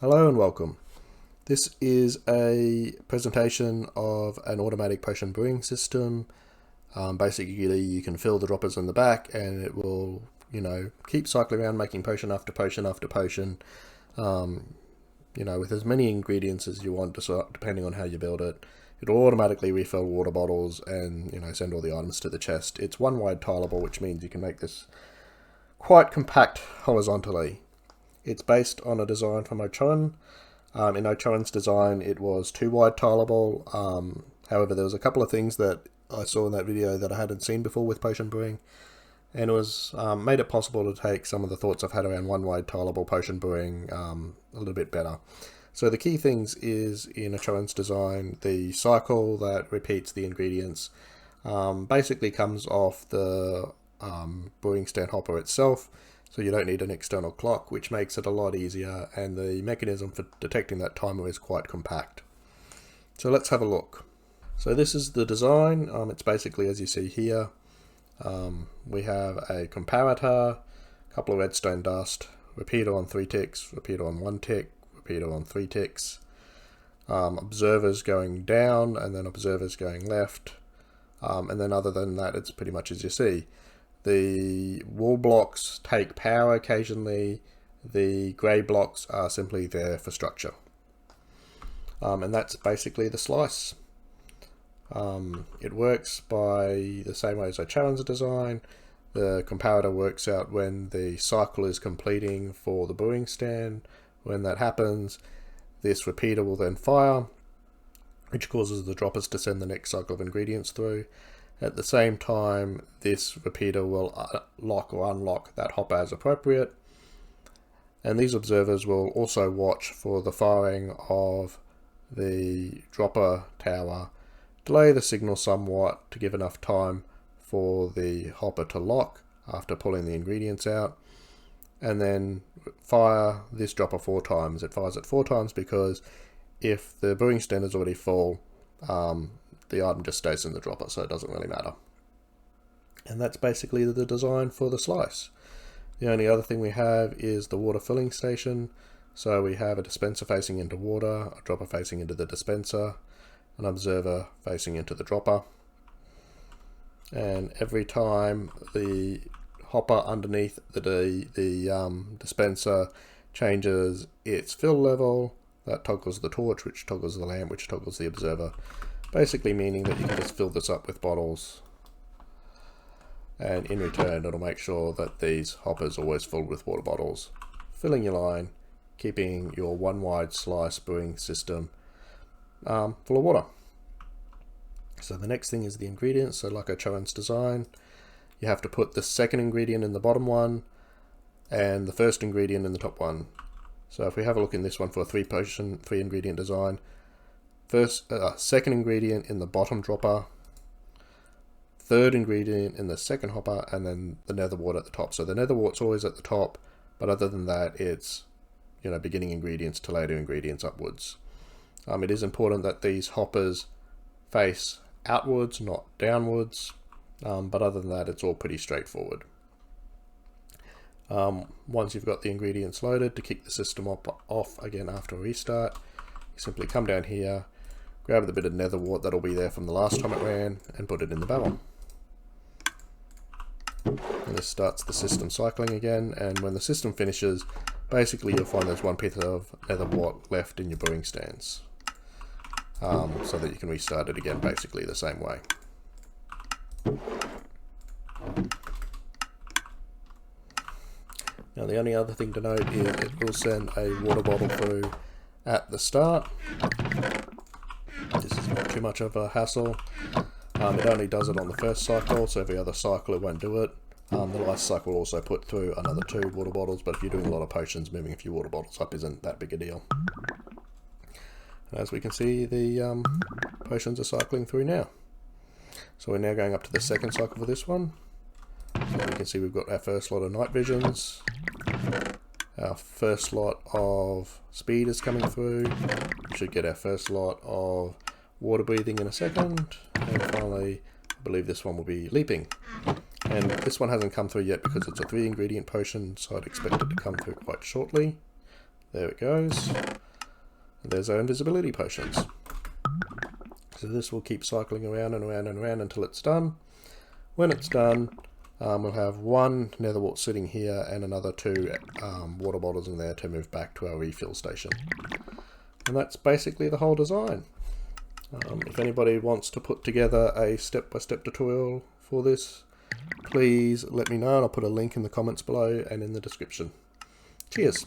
Hello and welcome. This is a presentation of an automatic potion brewing system. Basically, you can fill the droppers in the back and it will, keep cycling around making potion after potion after potion, with as many ingredients as you want, depending on how you build it. It'll automatically refill water bottles and, send all the items to the chest. It's one wide tilable, which means you can make this quite compact horizontally. It's based on a design from Ocharon. In Ocharon's design, it was two wide tilable. However, there was a couple of things that I saw in that video that I hadn't seen before with potion brewing, and it was made it possible to take some of the thoughts I've had around one wide tilable potion brewing a little bit better. So the key things is in Ocharon's design, the cycle that repeats the ingredients basically comes off the brewing stand hopper itself. So you don't need an external clock, which makes it a lot easier, and the mechanism for detecting that timer is quite compact. So let's have a look. So this is the design. It's basically as you see here. We have a comparator, a couple of redstone dust, repeater on 3 ticks, repeater on 1 tick, repeater on 3 ticks, observers going down, and then observers going left, and then other than that, it's pretty much as you see. The wall blocks take power occasionally, the grey blocks are simply there for structure. And that's basically the slice. It works by the same way as Ocharon's design. The comparator works out when the cycle is completing for the brewing stand. When that happens, this repeater will then fire, which causes the droppers to send the next cycle of ingredients through. At the same time, this repeater will lock or unlock that hopper as appropriate. And these observers will also watch for the firing of the dropper tower, delay the signal somewhat to give enough time for the hopper to lock after pulling the ingredients out, and then fire this dropper 4 times. It fires it 4 times because if the brewing stand is already full, the item just stays in the dropper, so it doesn't really matter. And that's basically the design for the slice. The only other thing we have is the water filling station. So we have a dispenser facing into water, a dropper facing into the dispenser, an observer facing into the dropper. And every time the hopper underneath the dispenser changes its fill level, that toggles the torch, which toggles the lamp, which toggles the observer. Basically meaning that you can just fill this up with bottles, and in return it'll make sure that these hoppers are always filled with water bottles, filling your line, keeping your one wide slice brewing system full of water. So the next thing is the ingredients. So like Ocharon's design, you have to put the second ingredient in the bottom one and the first ingredient in the top one. So if we have a look in this one for a 3 ingredient design, second ingredient in the bottom dropper, third ingredient in the second hopper, and then the netherwart at the top. So the netherwart's always at the top, but other than that, it's beginning ingredients to later ingredients upwards. It is important that these hoppers face outwards, not downwards, but other than that, it's all pretty straightforward. Once you've got the ingredients loaded, to kick the system off again after a restart, you simply come down here, grab the bit of netherwart that'll be there from the last time it ran, and put it in the barrel. And this starts the system cycling again, and when the system finishes, basically you'll find there's one piece of netherwart left in your brewing stands, so that you can restart it again basically the same way. Now the only other thing to note is it will send a water bottle through at the start. This is not too much of a hassle. It only does it on the first cycle, so every other cycle it won't do it. The last cycle will also put through another 2 water bottles, but if you're doing a lot of potions, moving a few water bottles up isn't that big a deal. And as we can see, the potions are cycling through now. So we're now going up to the second cycle for this one. So we can see we've got our first lot of night visions. Our first lot of speed is coming through. We should get our first lot of water breathing in a second. And finally, I believe this one will be leaping. And this one hasn't come through yet because it's a 3 ingredient potion, so I'd expect it to come through quite shortly. There it goes. And there's our invisibility potions. So this will keep cycling around and around and around until it's done. When it's done, we'll have one netherwart sitting here and another 2 water bottles in there to move back to our refill station. And that's basically the whole design. If anybody wants to put together a step-by-step tutorial for this, please let me know, and I'll put a link in the comments below and in the description. Cheers!